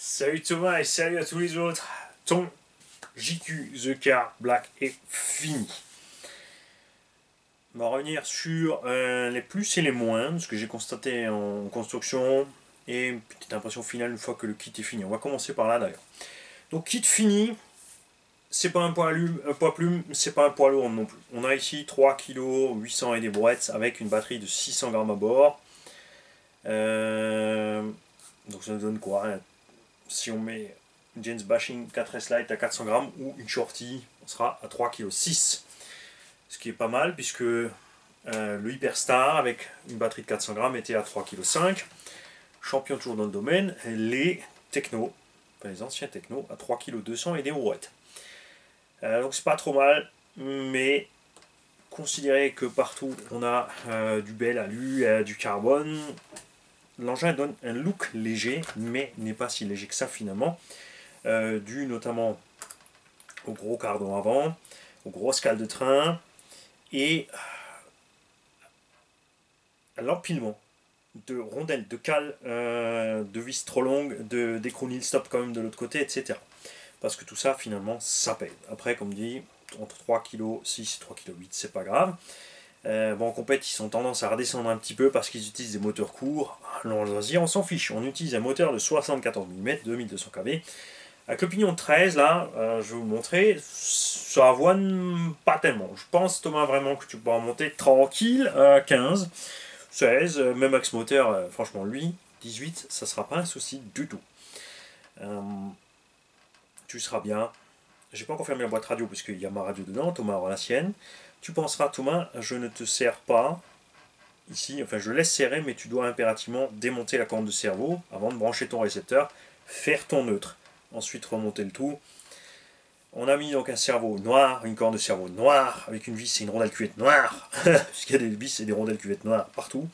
Salut Thomas et salut à tous les autres. Ton JQ The Car Black est fini. On va revenir sur les plus et les moins, ce que j'ai constaté en construction et une petite impression finale une fois que le kit est fini. On va commencer par là d'ailleurs. Donc kit fini, c'est pas un poids plume, c'est pas un poids lourd non plus. On a ici 3 kg 800 et des brouettes avec une batterie de 600 grammes à bord. Donc ça nous donne quoi hein? Si on met une James Bashing 4S Lite à 400 grammes ou une Shorty, on sera à 3,6 kg. Ce qui est pas mal puisque le Hyperstar avec une batterie de 400 grammes était à 3,5 kg. Champion toujours dans le domaine, les Techno, enfin les anciens Techno, à 3,2 kg et des brouettes. Donc c'est pas trop mal, mais considérez que partout on a du bel alu, du carbone. L'engin donne un look léger, mais n'est pas si léger que ça finalement, dû notamment au gros cardon avant, aux grosses cales de train et à l'empilement de rondelles, de cales, de vis trop longues, d'écrous nil stop quand même de l'autre côté, etc. Parce que tout ça finalement ça pèse. Après, comme dit, entre 3,6 kg et 3,8 kg, c'est pas grave. Bon, en compète, ils ont tendance à redescendre un petit peu parce qu'ils utilisent des moteurs courts. Alors, on s'en fiche. On utilise un moteur de 74 mm, 2200 kV. Avec le pignon de 13, là, je vais vous montrer, ça avoine pas tellement. Je pense, Thomas, vraiment que tu pourras monter tranquille à 15, 16, même avec ce moteur, franchement, lui, 18, ça sera pas un souci du tout. Tu seras bien. J'ai pas encore fermé la boîte radio parce qu'il y a ma radio dedans, Thomas aura la sienne. Tu penseras, Thomas, je ne te sers pas ici, enfin je laisse serrer, mais tu dois impérativement démonter la corne de cerveau avant de brancher ton récepteur, faire ton neutre, ensuite remonter le tout. On a mis donc un cerveau noir, une corne de cerveau noire, avec une vis et une rondelle cuvette noire, puisqu'il y a des vis et des rondelles cuvettes noires partout,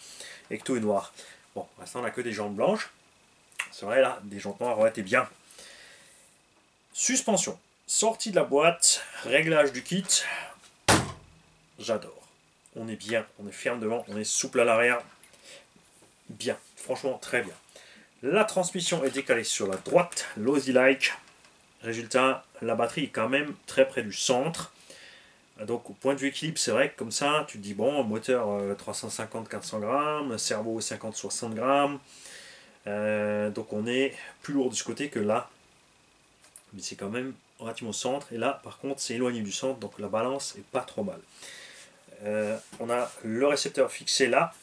et que tout est noir. Bon, pour l'instant on n'a que des jantes blanches, c'est vrai là, des jantes noires auraient été bien. Suspension, sortie de la boîte, réglage du kit. J'adore. On est bien, on est ferme devant, on est souple à l'arrière. Bien, franchement très bien. La transmission est décalée sur la droite, lousy-like. Résultat, la batterie est quand même très près du centre. Donc au point de vue équilibre, c'est vrai que comme ça, tu te dis bon, moteur 350-400 grammes, cerveau 50-60 grammes. Donc on est plus lourd de ce côté que là. Mais c'est quand même relativement au centre. Et là, par contre, c'est éloigné du centre, donc la balance est pas trop mal. On a le récepteur fixé là,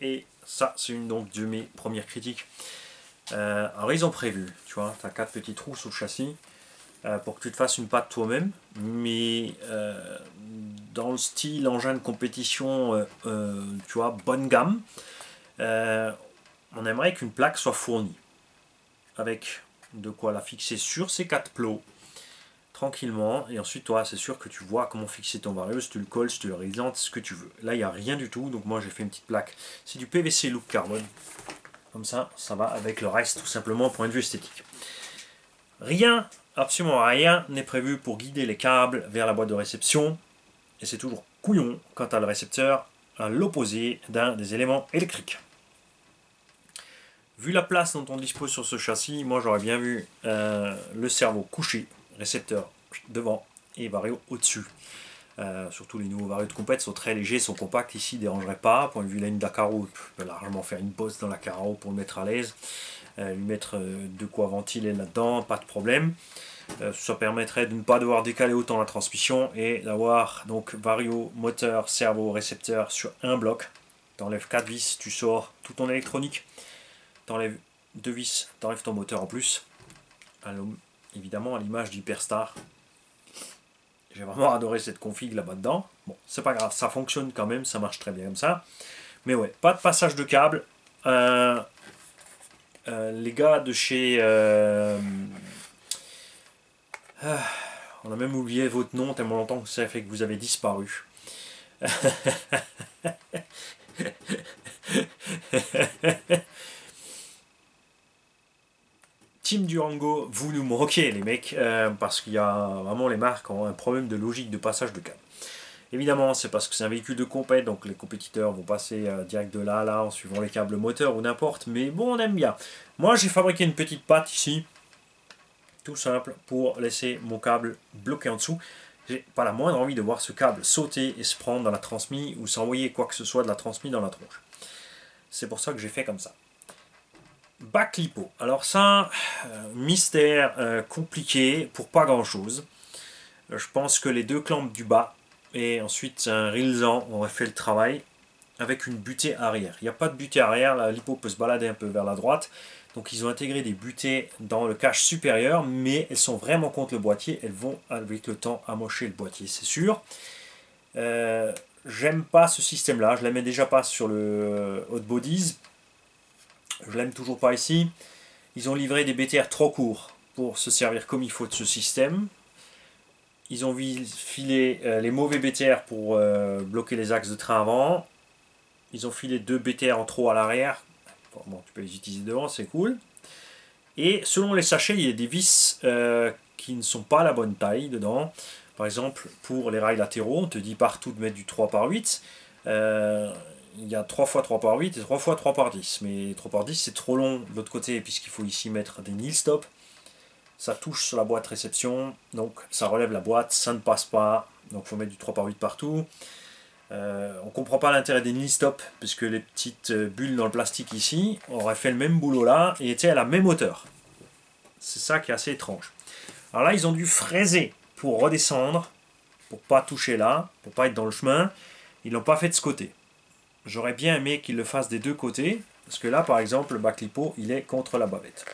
et ça c'est une donc de mes premières critiques. Alors ils ont prévu, tu vois, tu as 4 petits trous sous le châssis pour que tu te fasses une patte toi-même, mais dans le style engin de compétition, tu vois, bonne gamme, on aimerait qu'une plaque soit fournie avec de quoi la fixer sur ces 4 plots tranquillement, et ensuite toi c'est sûr que tu vois comment fixer ton vario, si tu le colles, si tu le réalises, ce que tu veux. Là il n'y a rien du tout, donc moi j'ai fait une petite plaque, c'est du PVC look carbone, comme ça va avec le reste, tout simplement point de vue esthétique. Rien, absolument rien n'est prévu pour guider les câbles vers la boîte de réception, et c'est toujours couillon quand tu as le récepteur à l'opposé d'un des éléments électriques. Vu la place dont on dispose sur ce châssis, moi j'aurais bien vu le cerveau couché, récepteur devant et vario au-dessus. Surtout les nouveaux varios de compète sont très légers, sont compacts, ici ne dérangeraient pas. Point de vue laine d'Acaro, tu peux largement faire une bosse dans la carreau pour le mettre à l'aise, lui mettre de quoi ventiler là-dedans, pas de problème. Ça permettrait de ne pas devoir décaler autant la transmission et d'avoir donc vario, moteur, cerveau, récepteur sur un bloc. Tu enlèves 4 vis, tu sors tout ton électronique. T'enlèves 2 vis, t'enlèves ton moteur en plus. Alors, évidemment, à l'image d'Hyperstar. J'ai vraiment adoré cette config là-bas dedans. Bon, c'est pas grave, ça fonctionne quand même, ça marche très bien comme ça. Mais ouais, pas de passage de câble. Les gars de chez... on a même oublié votre nom tellement longtemps que ça fait que vous avez disparu. Team Durango, vous nous moquez les mecs, parce qu'il y a vraiment les marques ont un problème de logique de passage de câble. Évidemment, c'est parce que c'est un véhicule de compète, donc les compétiteurs vont passer direct de là à là en suivant les câbles moteurs ou n'importe. Mais bon, on aime bien. Moi, j'ai fabriqué une petite patte ici, tout simple, pour laisser mon câble bloqué en dessous. J'ai pas la moindre envie de voir ce câble sauter et se prendre dans la transmise ou s'envoyer quoi que ce soit de la transmise dans la tronche. C'est pour ça que j'ai fait comme ça. Bac lipo. Alors ça, mystère compliqué pour pas grand chose. Je pense que les deux clampes du bas et ensuite un rilsan aurait fait le travail avec une butée arrière. Il n'y a pas de butée arrière, la lipo peut se balader un peu vers la droite. Donc ils ont intégré des butées dans le cache supérieur, mais elles sont vraiment contre le boîtier. Elles vont avec le temps amocher le boîtier, c'est sûr. J'aime pas ce système-là. Je l'aimais déjà pas sur le Hot Bodies. Je l'aime toujours pas ici. Ils ont livré des BTR trop courts pour se servir comme il faut de ce système. Ils ont filé les mauvais BTR pour bloquer les axes de train avant. Ils ont filé 2 BTR en trop à l'arrière. Bon, tu peux les utiliser devant, c'est cool. Et selon les sachets, il y a des vis qui ne sont pas la bonne taille dedans. Par exemple, pour les rails latéraux, on te dit partout de mettre du 3x8. Il y a 3 x 3x8 et 3 x 3x10. Mais 3x10, c'est trop long de l'autre côté, puisqu'il faut ici mettre des nil stop. Ça touche sur la boîte réception, donc ça relève la boîte, ça ne passe pas. Donc il faut mettre du 3x8 partout. On ne comprend pas l'intérêt des nil stop, puisque les petites bulles dans le plastique ici auraient fait le même boulot là et étaient à la même hauteur. C'est ça qui est assez étrange. Alors là, ils ont dû fraiser pour redescendre, pour pas toucher là, pour pas être dans le chemin. Ils l'ont pas fait de ce côté. J'aurais bien aimé qu'ils le fassent des deux côtés, parce que là, par exemple, le bac lipo, il est contre la bavette.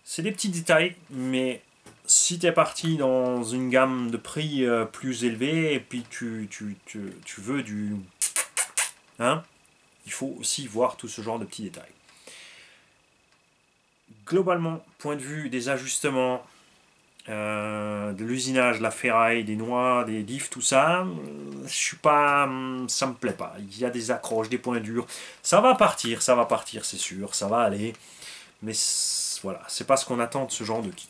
C'est des petits détails, mais si tu es parti dans une gamme de prix plus élevée, et puis tu veux du... Hein, il faut aussi voir tout ce genre de petits détails. Globalement, point de vue des ajustements, de l'usinage, la ferraille, des noix, des diffs, tout ça, je suis pas, ça me plaît pas. Il y a des accroches, des points durs. Ça va partir, c'est sûr, ça va aller. Mais voilà, c'est pas ce qu'on attend de ce genre de kit.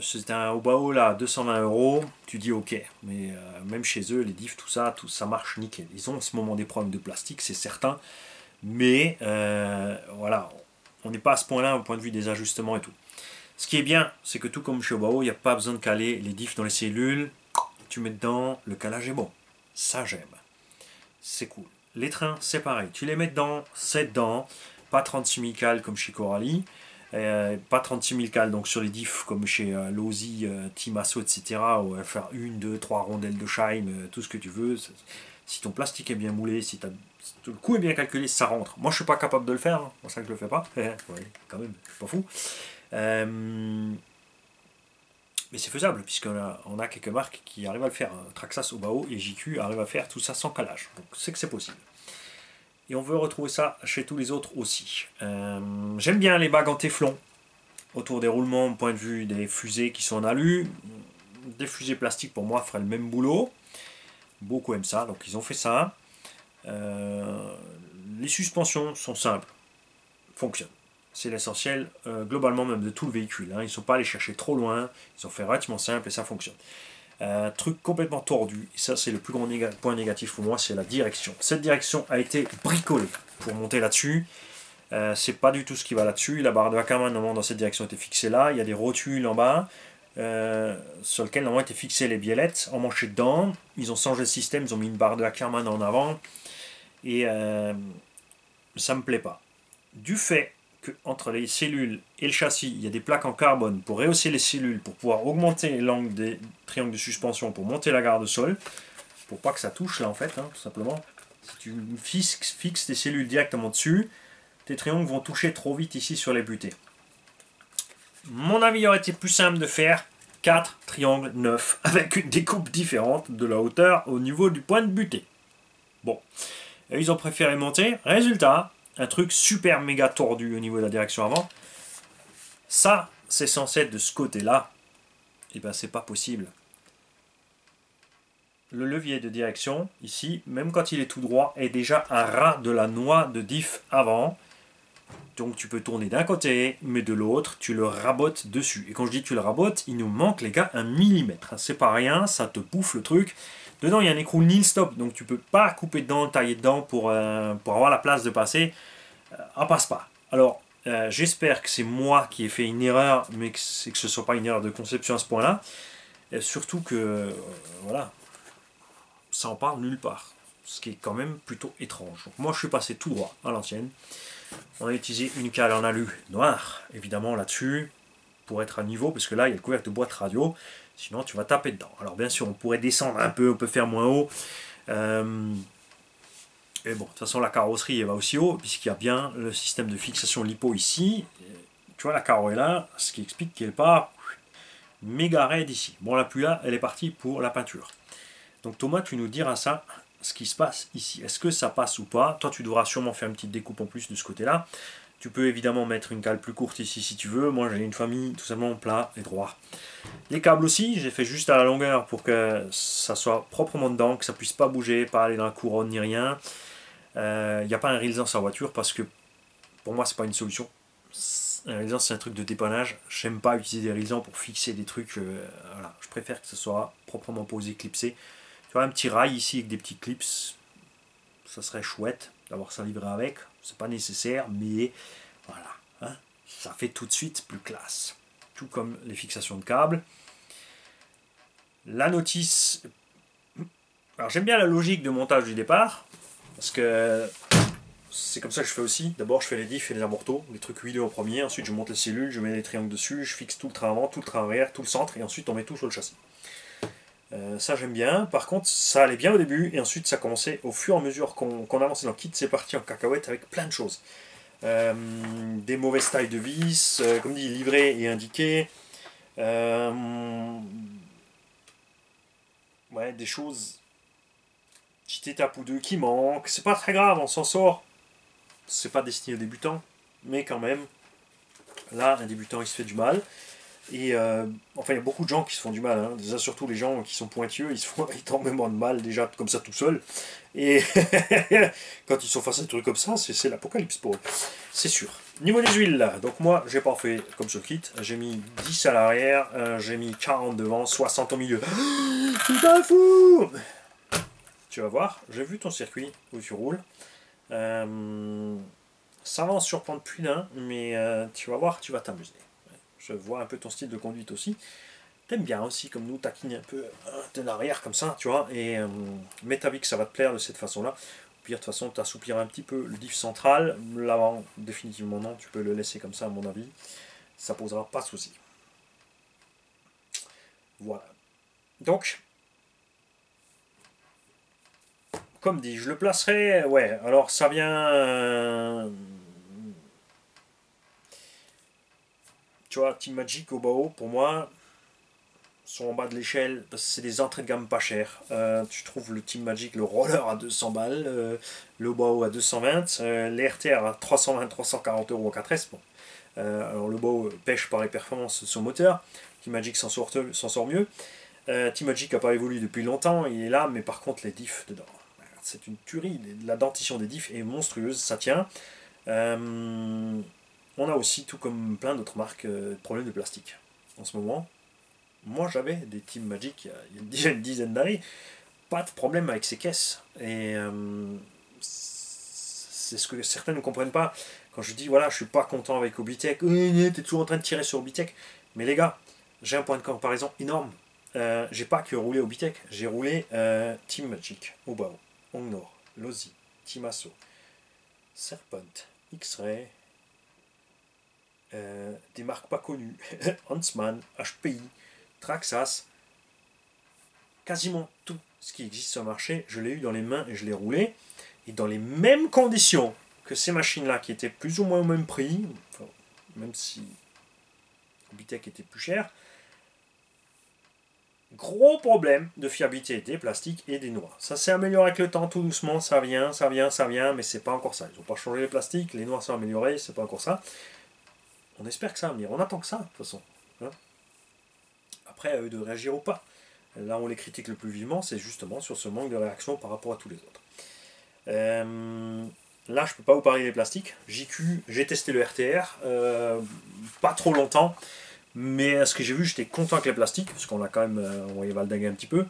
C'est un Obao là, 220 €, tu dis ok, mais même chez eux, les diffs, tout ça marche nickel. Ils ont en ce moment des problèmes de plastique, c'est certain, mais voilà, on n'est pas à ce point-là au point de vue des ajustements et tout. Ce qui est bien, c'est que tout comme chez Obao, il n'y a pas besoin de caler les diffs dans les cellules, tu mets dedans, le calage est bon. Ça j'aime, c'est cool. Les trains, c'est pareil, tu les mets dedans, c'est dedans. Pas 36 000 cales comme chez Coralie, pas 36 000 cales donc sur les diffs comme chez Lozi, Timasso, etc. où on va faire 1, 2, 3 rondelles de Scheim, tout ce que tu veux. Si ton plastique est bien moulé, si le coût est bien calculé, ça rentre. Moi je suis pas capable de le faire, hein, c'est pour ça que je le fais pas. Ouais, quand même, je suis pas fou. Mais c'est faisable, puisqu'on a quelques marques qui arrivent à le faire. Traxxas, Obao et JQ arrivent à faire tout ça sans calage. Donc c'est que c'est possible. Et on veut retrouver ça chez tous les autres aussi. J'aime bien les bagues en téflon autour des roulements, point de vue des fusées qui sont en alu. Des fusées plastiques pour moi feraient le même boulot. Beaucoup aiment ça, donc ils ont fait ça. Les suspensions sont simples, fonctionnent. C'est l'essentiel globalement même de tout le véhicule. Hein. Ils ne sont pas allés chercher trop loin, ils ont fait relativement simple et ça fonctionne. Truc complètement tordu, et ça c'est le plus grand point négatif pour moi, c'est la direction. Cette direction a été bricolée pour monter là-dessus. C'est pas du tout ce qui va là-dessus. La barre de Ackermann normalement dans cette direction était fixée là. Il y a des rotules en bas sur lesquelles normalement étaient fixées les biellettes emmanchées dedans. Ils ont changé le système, ils ont mis une barre de Ackermann en avant et ça me plaît pas. Du fait que entre les cellules et le châssis, il y a des plaques en carbone pour rehausser les cellules, pour pouvoir augmenter l'angle des triangles de suspension, pour monter la garde sol, pour pas que ça touche là en fait, hein, tout simplement. Si tu fixes tes cellules directement dessus, tes triangles vont toucher trop vite ici sur les butées. Mon avis aurait été plus simple de faire 4 triangles neufs avec une découpe différente de la hauteur au niveau du point de butée. Bon, et ils ont préféré monter. Résultat, un truc super méga tordu au niveau de la direction avant. Ça, c'est censé être de ce côté-là. Et ben, c'est pas possible. Le levier de direction, ici, même quand il est tout droit, est déjà un ras de la noix de diff avant. Donc tu peux tourner d'un côté, mais de l'autre, tu le rabotes dessus. Et quand je dis tu le rabotes, il nous manque, les gars, 1 millimètre. C'est pas rien, ça te bouffe le truc. Dedans, il y a un écrou nil stop, donc tu peux pas couper dedans, tailler dedans pour avoir la place de passer. Elle passe pas. Alors, j'espère que c'est moi qui ai fait une erreur, mais que ce ne soit pas une erreur de conception à ce point-là. Surtout que, voilà, ça en parle nulle part. Ce qui est quand même plutôt étrange. Donc moi, je suis passé tout droit à l'ancienne. On a utilisé une cale en alu noir, évidemment, là-dessus, pour être à niveau, parce que là, il y a le couvercle de boîte radio. Sinon, tu vas taper dedans. Alors, bien sûr, on pourrait descendre un peu, on peut faire moins haut. Et bon, de toute façon, la carrosserie, elle va aussi haut, puisqu'il y a bien le système de fixation lipo ici. Tu vois, la carreau est là, ce qui explique qu'elle n'est pas méga raide ici. Bon, la pluie là, elle est partie pour la peinture. Donc, Thomas, tu nous diras ça, ce qui se passe ici. Est-ce que ça passe ou pas? Toi, tu devras sûrement faire une petite découpe en plus de ce côté-là. Tu peux évidemment mettre une cale plus courte ici si tu veux. Moi, j'ai une famille tout simplement plat et droit. Les câbles aussi, j'ai fait juste à la longueur pour que ça soit proprement dedans, que ça puisse pas bouger, pas aller dans la couronne ni rien. Il n'y a pas un réalisant sur la voiture parce que pour moi, c'est pas une solution. Un réalisant, c'est un truc de dépannage. J'aime pas utiliser des réalisants pour fixer des trucs. Voilà. Je préfère que ce soit proprement posé, clipsé. Tu vois, un petit rail ici avec des petits clips, ça serait chouette d'avoir ça livré avec. C'est pas nécessaire, mais voilà, hein, ça fait tout de suite plus classe. Tout comme les fixations de câbles. La notice. Alors j'aime bien la logique de montage du départ, parce que c'est comme ça que je fais aussi. D'abord je fais les diffs et les amortos, les trucs huilés en premier, ensuite je monte les cellules, je mets les triangles dessus, je fixe tout le train avant, tout le train arrière, tout le centre, et ensuite on met tout sur le châssis. Ça j'aime bien. Par contre, ça allait bien au début, et ensuite ça commençait au fur et à mesure qu'on avançait dans le kit, c'est parti en cacahuète avec plein de choses. Des mauvaises tailles de vis, comme dit, livré et indiqué. Ouais, des choses, petite étape ou deux qui manquent. C'est pas très grave, on s'en sort. C'est pas destiné aux débutants, mais quand même, là, un débutant il se fait du mal. Et enfin, il y a beaucoup de gens qui se font du mal, hein. Déjà, surtout les gens qui sont pointueux, ils se font énormément de mal, déjà comme ça tout seul. Et quand ils sont face à des trucs comme ça, c'est l'apocalypse pour eux, c'est sûr. Niveau des huiles, là, donc moi, j'ai pas fait comme ce kit. J'ai mis 10 à l'arrière, j'ai mis 40 devant, 60 au milieu. C'est pas fou! Tu vas voir, j'ai vu ton circuit où tu roules. Ça va en surprendre plus d'un, mais tu vas voir, tu vas t'amuser. Je vois un peu ton style de conduite aussi. T'aimes bien aussi, comme nous, taquiner un peu de l'arrière comme ça, tu vois. Et mais t'as vu que ça va te plaire de cette façon-là. Au pire, de toute façon, t'assoupliras un petit peu le diff central. L'avant, définitivement non. Tu peux le laisser comme ça, à mon avis. Ça posera pas de souci. Voilà. Donc, comme dit, je le placerai. Ouais, alors ça vient. Tu vois, Team Magic au bas haut, pour moi, sont en bas de l'échelle parce que c'est des entrées de gamme pas chères. Tu trouves le Team Magic, le roller à 200 balles, le Bao à 220, les RTR à 320-340 euros en 4S. Bon. Alors le Bao pêche par les performances de son moteur. Team Magic s'en sort mieux. Team Magic n'a pas évolué depuis longtemps, il est là, mais par contre les diffs dedans, c'est une tuerie. La dentition des diffs est monstrueuse, ça tient. On a aussi, tout comme plein d'autres marques, problèmes de plastique en ce moment. Moi j'avais des Team Magic il y a une dizaine d'années, pas de problème avec ces caisses. Et c'est ce que certains ne comprennent pas. Quand je dis voilà, je suis pas content avec Obitech, t'es toujours en train de tirer sur Obitech. Mais les gars, j'ai un point de comparaison énorme. J'ai pas que roulé Obitech, j'ai roulé Team Magic, Obao, Hongnor, Lozi, Timasso, Serpent, X-Ray, des marques pas connues, Huntsman, HPI, Traxxas, quasiment tout ce qui existe sur le marché, je l'ai eu dans les mains et je l'ai roulé, et dans les mêmes conditions que ces machines-là, qui étaient plus ou moins au même prix, enfin, même si Obitech était plus cher, gros problème de fiabilité des plastiques et des noix. Ça s'est amélioré avec le temps, tout doucement, ça vient, mais c'est pas encore ça. Ils n'ont pas changé les plastiques, les noix sont améliorées, c'est pas encore ça. On espère que ça va venir, on attend que ça, de toute façon. Hein. Après, à eux de réagir ou pas. Là, on les critique le plus vivement, c'est justement sur ce manque de réaction par rapport à tous les autres. là je peux pas vous parler des plastiques. JQ, j'ai testé le RTR, pas trop longtemps, mais ce que j'ai vu, j'étais content avec les plastiques, parce qu'on a quand même, on y valdinguer un petit peu.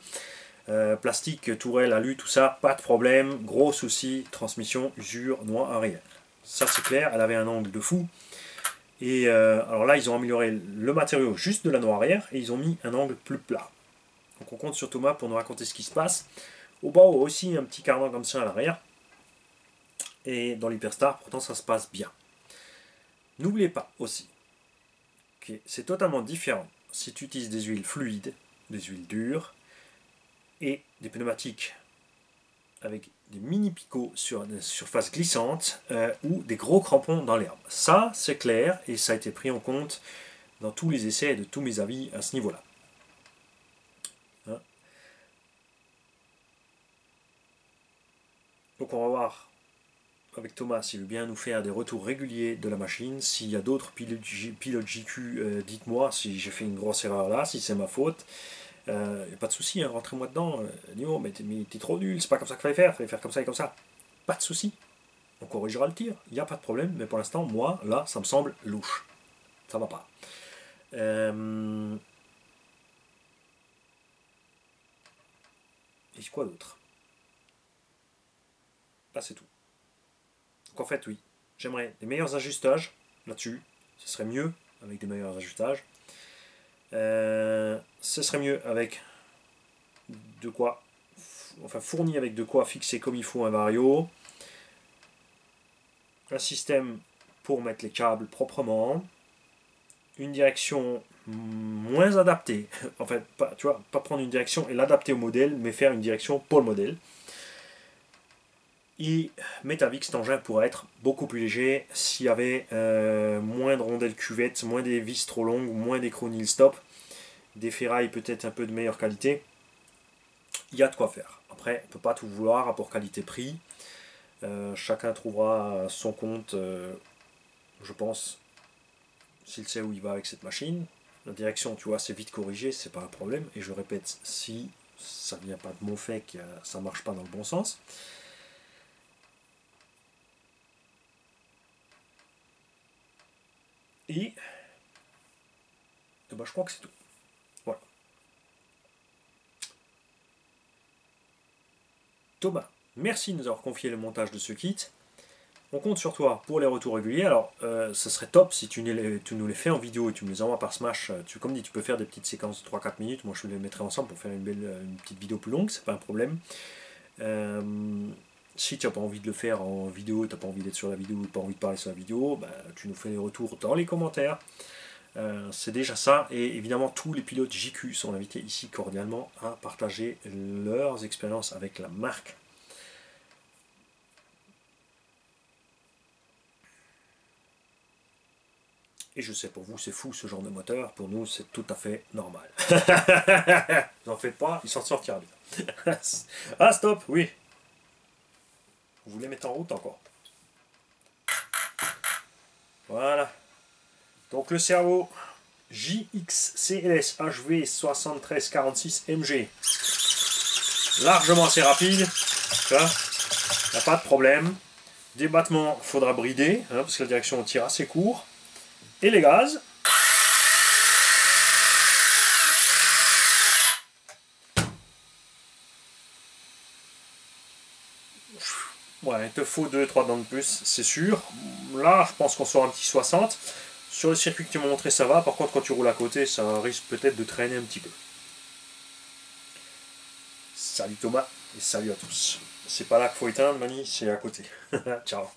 Plastique, tourelle, alu, tout ça, pas de problème. Gros souci, transmission, usure, noix arrière. Ça c'est clair, elle avait un angle de fou. Et alors là, ils ont amélioré le matériau juste de la noix arrière et ils ont mis un angle plus plat. Donc on compte sur Thomas pour nous raconter ce qui se passe. Au bas, aussi un petit cardan comme ça à l'arrière. Et dans l'Hyperstar, pourtant ça se passe bien. N'oubliez pas aussi que c'est totalement différent si tu utilises des huiles fluides, des huiles dures et des pneumatiques avec des mini picots sur des surfaces glissantes ou des gros crampons dans l'herbe. Ça, c'est clair et ça a été pris en compte dans tous les essais et de tous mes avis à ce niveau-là. Hein? Donc on va voir avec Thomas s'il veut bien nous faire des retours réguliers de la machine. S'il y a d'autres pilotes JQ, dites-moi si j'ai fait une grosse erreur là, si c'est ma faute. Y a pas de souci, hein, rentrez-moi dedans. Nio, mais t'es trop nul, c'est pas comme ça qu'il fallait faire comme ça et comme ça. Pas de souci. On corrigera le tir, il n'y a pas de problème, mais pour l'instant, moi, là, ça me semble louche. Ça va pas. Et quoi d'autre? Là, c'est tout. Donc en fait, oui, j'aimerais des meilleurs ajustages là-dessus. Ce serait mieux avec des meilleurs ajustages. Ce serait mieux avec de quoi, enfin fourni avec de quoi fixer comme il faut un vario. Un système pour mettre les câbles proprement. Une direction moins adaptée. En fait, pas, tu vois, pas prendre une direction et l'adapter au modèle, mais faire une direction pour le modèle. Et Metavix engin pourrait être beaucoup plus léger s'il y avait moins de rondelles cuvettes, moins des vis trop longues, moins des chronil stop, des ferrailles peut-être un peu de meilleure qualité. Il y a de quoi faire. Après, on ne peut pas tout vouloir, rapport qualité-prix. Chacun trouvera son compte, je pense, s'il sait où il va avec cette machine. La direction, tu vois, c'est vite corrigé, c'est pas un problème. Et je répète, si ça ne vient pas de mon fait que ça ne marche pas dans le bon sens. Et ben, je crois que c'est tout. Voilà. Thomas, merci de nous avoir confié le montage de ce kit. On compte sur toi pour les retours réguliers. Alors, ce serait top si tu nous les fais en vidéo et tu me les envoies par Smash. Comme dit, tu peux faire des petites séquences de 3-4 minutes. Moi, je les mettrai ensemble pour faire une petite vidéo plus longue. C'est pas un problème. Si tu n'as pas envie de le faire en vidéo, tu n'as pas envie d'être sur la vidéo, pas envie de parler sur la vidéo, bah, tu nous fais les retours dans les commentaires. C'est déjà ça. Et évidemment, tous les pilotes JQ sont invités ici cordialement à partager leurs expériences avec la marque. Et je sais, pour vous, c'est fou ce genre de moteur. Pour nous, c'est tout à fait normal. N'en faites pas, il s'en sortira bien. Ah, stop, oui. Vous voulez mettre en route encore. Voilà. Donc le cerveau JXCLS HV 7346 MG. Largement assez rapide. Il n'y a pas de problème. Débattement, il faudra brider, hein, parce que la direction tire assez court. Et les gaz. Ouais, il te faut 2-3 dents de plus, c'est sûr. Là, je pense qu'on sort un petit 60. Sur le circuit que tu m'as montré, ça va. Par contre, quand tu roules à côté, ça risque peut-être de traîner un petit peu. Salut Thomas, et salut à tous. C'est pas là qu'il faut éteindre, Mani, c'est à côté. Ciao.